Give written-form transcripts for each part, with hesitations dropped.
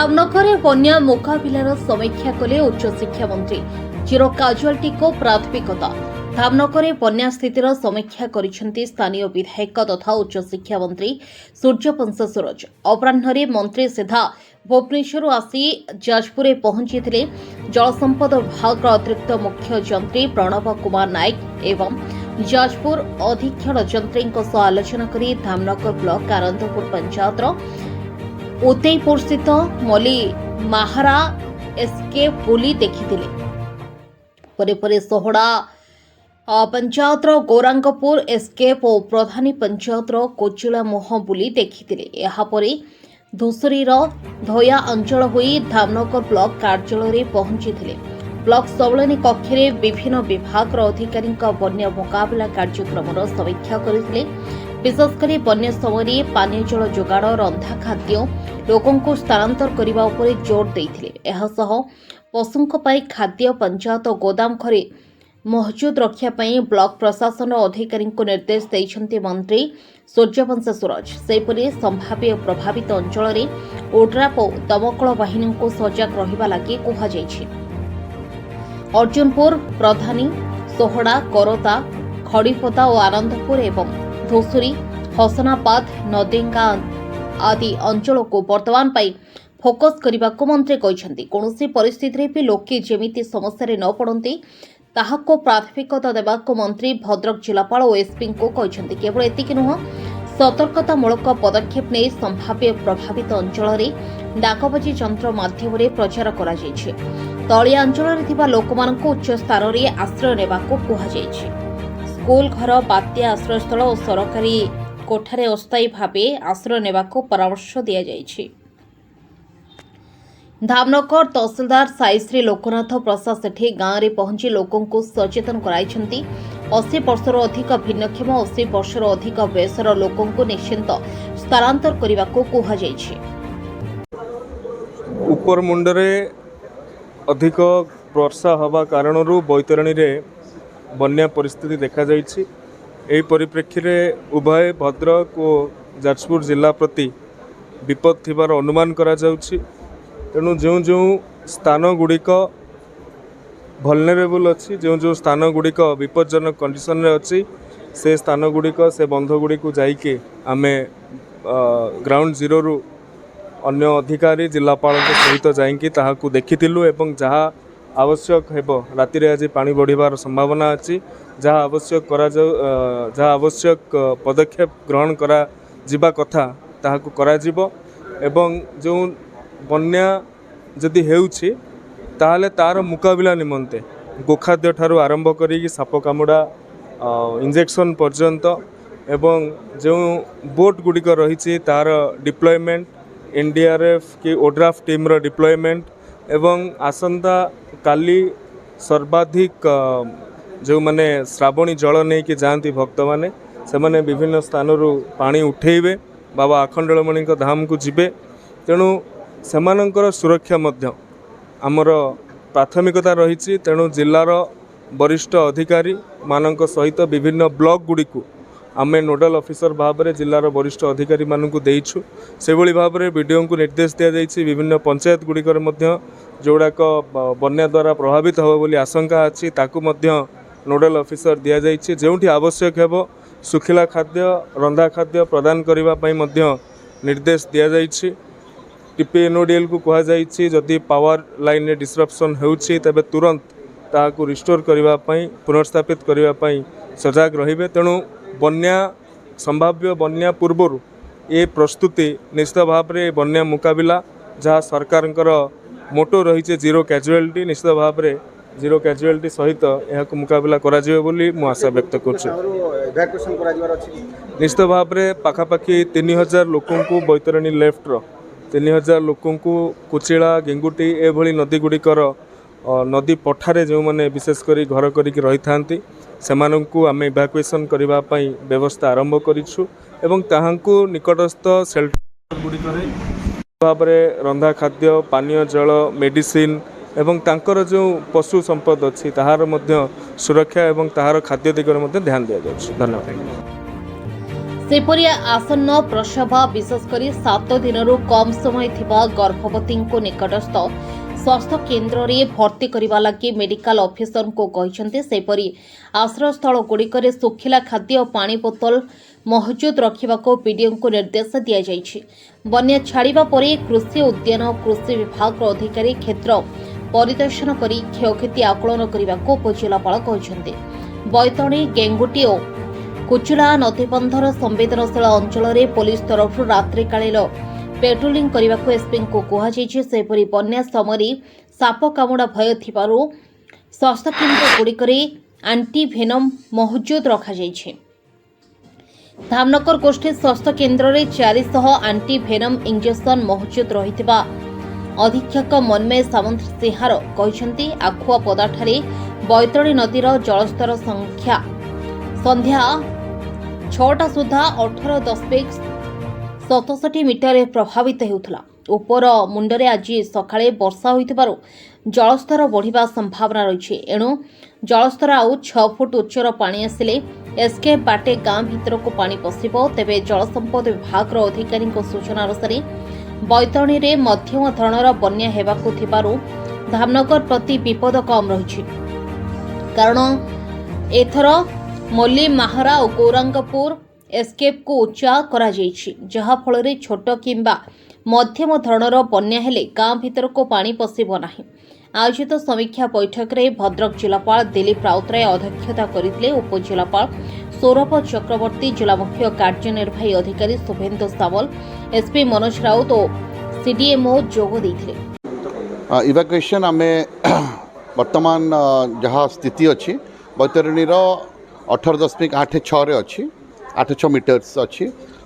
धामनगर बन्या मुकाबिलार समीक्षा कले उच्च शिक्षा मंत्री जीरो काजुआलिटी को प्राथमिकता। धामनगर बन्या स्थितिर समीक्षा करिसेंती स्थानीय विधायक तथा उच्च शिक्षा मंत्री सूर्यवंश सूरज। अपराह्न मंत्री सीधा भुवनेश्वर आसी जाजपुर पहुंची जलसंपद विभाग अतिरिक्त मुख्य जंत्री प्रणव कुमार नायक एवं जाजपुर अधीक्षण जंत्री आलोचना करी धामनगर ब्लॉक आनंदपुर पंचायतर उदयपुर स्थित मली महारा एसके बुली देखिथिले। परे सोहड़ा पंचायतर गौरांगपुर एस्केप और प्रधानी पंचायतर कोचिला मोह बुली देखिथिले। एहापरे धूसुरीर धोया अंचल होई धामनगर ब्लॉक कार्यालय पहुंचीथिले। ब्लॉक सम्मेलन कक्ष में विभिन्न विभाग अधिकारी बन्या मुकाबला कार्यक्रम समीक्षा करथिले। विशेषकर बन्या समय पानीय जल जोगाड़ रंधा खाद्य लोकों को स्थानांतर करने उपर जोर देथिले। एहासह पशुंक पई खाद्य पंचायत गोदाम घरे महजूद रखापी ब्लॉक प्रशासन अधिकारी निर्देश देइछन्ति मंत्री सूर्यवंश सूरज। सेपरि संभाव्य प्रभावित अंचल में ओड्राफ और दमकल बाहिनी को सजग रहिबा लागि कुहाଯାଇଛି। अर्जुनपुर प्रधानी सोहड़ा करता खड़ीपदा और आनंदपुर एवं धूसुरी हसनाबाद नदेंगा आदि अंचल को वर्तमान पाई फोकस करने को मंत्री कहते। कौन परिस्थिति भी लोके जेमिति समस्या न पड़ते ताहाको प्राथमिकता देवा मंत्री भद्रक जिलापाल और एसपी को कहते। केवल एतिक नुह सतर्कतामूलक पदक्षेप नहीं संभाव्य प्रभावित अंचल में डाकबाजी यंत्र माध्यम प्रचार करा जायछि। तलिया अंचल में लोक उच्च स्थान में आश्रय नेबा को कुहाଯାଇଛି। स्कूल घर बात्या आश्रयस्थल और सरकारी कोठारे अस्थायी भावे आश्रय नेबा को परामर्श दिया जायछि। धामनगर तहसिलदार साईश्री लोकनाथ प्रसाद सेठी गांव में पहुंची लोकों को सचेतन कराइछन्ति। 80 वर्षर अधिक भिन्नक्षम 80 वर्षर अधिक बयसर लोकों को निश्चिंत स्थानांतर करने को कुहाଯାଇଛି। ऊपर मुंडरे अधिक वर्षा हवा कारण बैतरणी रे बन्या परिस्थिति देखा जाइछि। एही परिप्रेक्षी रे उभय भद्रक और जाजपुर जिला प्रति विपद थिबार अनुमान करा जाउछि। तेणु जो जो स्थान गुड़िक भलनेरेबल अच्छी जो स्थान गुड़िक विपज्जनक कंडीशन रे अच्छी से स्थान गुड़िक से बंध गुड़िक जाइके आमे ग्राउंड जीरो रु अन्य अधिकारी जिलापाल सहित जाइकी ताहाकू देखिथिलु एवं जहाँ आवश्यक हेबो राति रे आज पानी बढ़िबार संभावना अच्छी जहाँ आवश्यक करा जहाँ आवश्यक पदक्षेप ग्रहण करा जिबा कथा ताहाकू करा जिवो एवं जो बन्या जदि हेउछि ताहले तार मुकाबिला निमंते गोखाद्य ठारू आरंभ करी साप कामुड़ा इंजेक्शन पर्यंत एवं जो बोट गुड़िक रही तार डिप्लॉयमेंट एनडीआरएफ कि ओड्राफ टीम रो डिप्लॉयमेंट एवं आसंता काली सर्वाधिक जो माने श्रावणी जल नहीं कि जाती भक्त माने से माने विभिन्न स्थानरू पानी उठेबे बाबा आखंडलमणि धाम को जिबे। तेणु सेमानंकर सुरक्षा मध्य आमर प्राथमिकता रही। तेणु जिलार वरिष्ठ अधिकारी मानक सहित विभिन्न ब्लॉक गुड़िक आमे नोडल ऑफिसर भाव में जिलार वरिष्ठ अधिकारी मानक देइछु। से भली भाव में वीडियो को निर्देश दिया जाइछि। विभिन्न पंचायत गुड़िकर मध्य जोड़ाक बन्या द्वारा प्रभावित हो बोली आशंका अच्छी ताकू मध्य नोडल ऑफिसर दिया जाइछि। जोंठी आवश्यक हेबो सुखिला खाद्य रंधा खाद्य प्रदान करिबा पई मध्य निर्देश दिया जाइछि। टीपीएनओडीएल को कहा जाइछि जदि पावर लाइन रे डिस्ट्रप्शन होउछि तबे तुरंत ताहाकू रिस्टोर करिबा पई पुनर्स्थापित करिबा पई सजग रहिबे। तेणु बन्या संभाव्य बन्या पूर्व ये प्रस्तुति निश्चित भाव में बन्या मुकाबिला जहाँ सरकार मोटो रही जीरो कैजुआलिटी निश्चित भाव में जीरो कैजुआलिटी सहित यह मुकाबिला करा आशा व्यक्त कर निश्चित भाव में पाखापाखि 3000 लोकों को बैतरणी लेफ्टर 3000 लोकों को कुचिला गेंगुटी एभली नदी गुड़िकर नदी पठारे जो मैंने विशेषकर घर करके रही था सेमानंकु आमे इवाकुएसन करबा पई व्यवस्था आरंभ करिछु एवं ताहांकु निकटस्थ शेल्टर गुड़िकरे भाव में रंधा खाद्य पानीय जल मेडिसिन एवं तांकर जो पशु संपद अच्छी ताहार मध्य सुरक्षा एवं ताहार खाद्य दिगरे मध्य ध्यान दिया जाउछि। धन्यवाद। सेपरि आसन्न प्रसव विशेषकर 7 दिनरू कम समय थिबा गर्भवती निकटस्थ स्वास्थ्य केन्द्र रे भर्ती करने लगी मेडिकल ऑफिसर को कहते सेपरि आश्रय स्थल गुड़िक सुखिला खाद्य और पानी बोतल महजूद रखा पीडीओ को निर्देश दि जाइछि। बन्या छाड़ा पर कृषि उद्यान और कृषि विभाग अधिकारी क्षेत्र परिदर्शन कर क्षयक्षति आकलन करने को उपजिलापाल कहते। बैतणी गेंगुटी और कुचुला नदीबंधर संवेदनशील अंचल में पुलिस तरफ रात्रिकालीन पेट्रोलिंग करने को एसपी को कहुଯାଇଛି। सेपरि बन्या समय साप कामुड़ा भय थिबारु स्वास्थ्य केन्द्र गुड़िक एंटीभेनम महजूद रखा जाइछि। धामनगर गोष्ठी स्वास्थ्य केन्द्र में 400 एंटीभेनम इंजेक्शन महजूद रहिथिबा अधीक्षक मनमय सामंत सिंहार कहते। आखुआ पदाठारे बैतणी नदीर जलस्तर संध्या 6टा सुधा 18.67 मीटर प्रभावित होउथला। उपर मुंडरे आज सकाळे वर्षा होइथिबारु जलस्तर बढ़िबा संभावना रही। एणु जलस्तर आउ 6 फुट उच्चर पानी आसिले एस्केप बाटे गाँ भितर को पानी पशिबो। तेबे जलसंपद विभाग अधिकारी सूचना अनुसार बैतणी रे मध्यम धरणर बन्या हेबाकु थिबारु धामनगर प्रति विपद कम रही। कारण एथर मोली माहरा और गौरांगपुर एस्केप को उच्चा करा जाइछि, जहा फଳରେ छोट किंबा मध्यम धरणर बन्या हेले गाँ भितर को पानी पशिबो नाही। आयोजित समीक्षा बैठक में भद्रक जिलापाल दिलीप राउतराय अध्यक्षता करथिले। उपजिलापाल सौरभ चक्रवर्ती, जिला मुख्य कार्यनिर्वाही अधिकारी शुभेन्दु सावल, एसपी मनोज राउत और सीडीएमओ जोग देथिले। इवाकुएशन आमे वर्तमान जहाँ स्थिति अच्छी बैतरणीर 18.86 रे अच्छी 86 मीटर्स अच्छी।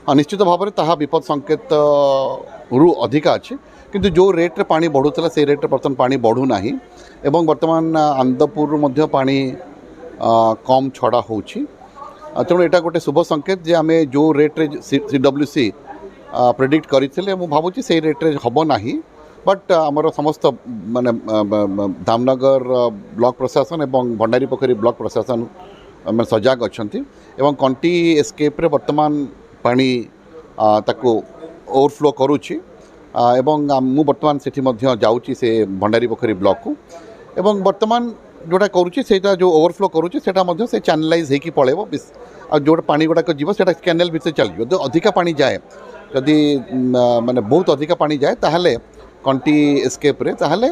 निश्चित भाव में ताहा विपद संकेत रु अधिका अच्छी, किंतु जो रेट्रे पानी बढ़ुला से रेट्रे बर्तमान पानी बढ़ू ना एवं वर्तमान आनंदपुर मध्य पानी कम छड़ा होची। तेणु यहाँ गोटे शुभ संकेत जे आम जो रेट्रे CWC प्रेडिक्ट करते भावुँ से रेट्रे हम ना। बट आमर समस्त माने धामनगर ब्लॉक प्रशासन एवं भंडारी पोखरी ब्लॉक प्रशासन मैंने सजग अच्छा एवं कंटी एस्केप वर्तमान पानी ताको ओवरफ्लो करुच्ची एवं मु वर्तमान सेठी मध्य जाऊँगी से भंडारी पोखरी ब्लॉक को एवं वर्तमान जोटा करुच्ची सेटा जो ओवरफ्लो करुच्ची सेटा मध्य से चैनलाइज होगी पड़ेब जो पानी गुड़ाक जीव से कैनेल भितर चलिए। जो अधिका पानी जाए जदि माने बहुत अधिका पानी जाए ताहले कंटी एस्केप रे ताहले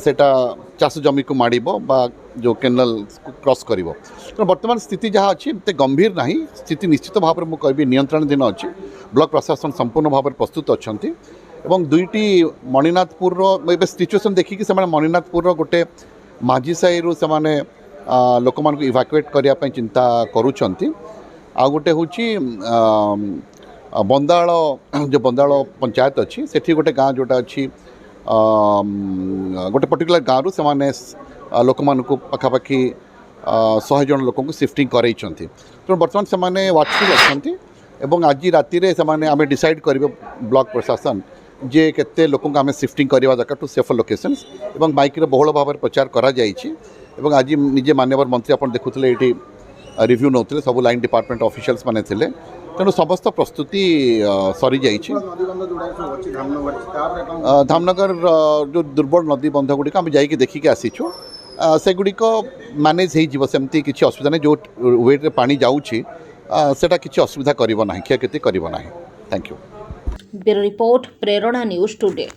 सेटा चाष जमी को माड़ो बा जो कैनल क्रॉस कर। तो वर्तमान स्थिति जहाँ अच्छी एत गंभीर ना, स्थिति निश्चित भाव में मुझे कह नियंत्रणाधीन अच्छी। ब्लॉक प्रशासन संपूर्ण भाव में प्रस्तुत अच्छा एवं दुईटी मणिनाथपुर सिचुएसन देखिकी से मणिनाथपुर गोटे माझी साई रू से लोक मान इवाकुएट करने चिंता करुँच। आ गोटे हूँ बंदाल जो बंदाल पंचायत अच्छी सेठी गोटे गाँ जोटा अच्छी गोटे पर्टिकुलर गाँव रू से लोक मान पखापाखि 100 जन लोक सिफ्टिंग कराई। तो बर्तमान से वाचफुल अच्छा एवं आज राति आम डिसाइड कर ब्लॉक प्रशासन जे केते लोक आम सिफ्टिंग करवा दरकार टू सेफ लोकेशंस एवं बाइक बहुल भाव में प्रचार करा जाइछि। एवं आज निजे माननीय मंत्री आप देखुले ये रिव्यू नौते सब लाइन डिपार्टमेंट ऑफिशियल्स माने थिले। तेणु समस्त प्रस्तुति सरी जाइछि। धामनगर जो दुर्बल नदी बंध गुड़िक आम जाइए देखिक आसीचु सेगुड़िक मैनेज हो सेमती किसी असुविधा नहीं। जो वेट्रे पानी जाऊँगी सेटा किसी असुविधा करिवो नाही, क्षयक्षति करिवो नाही। Thank you. Bureau report Prerna news today.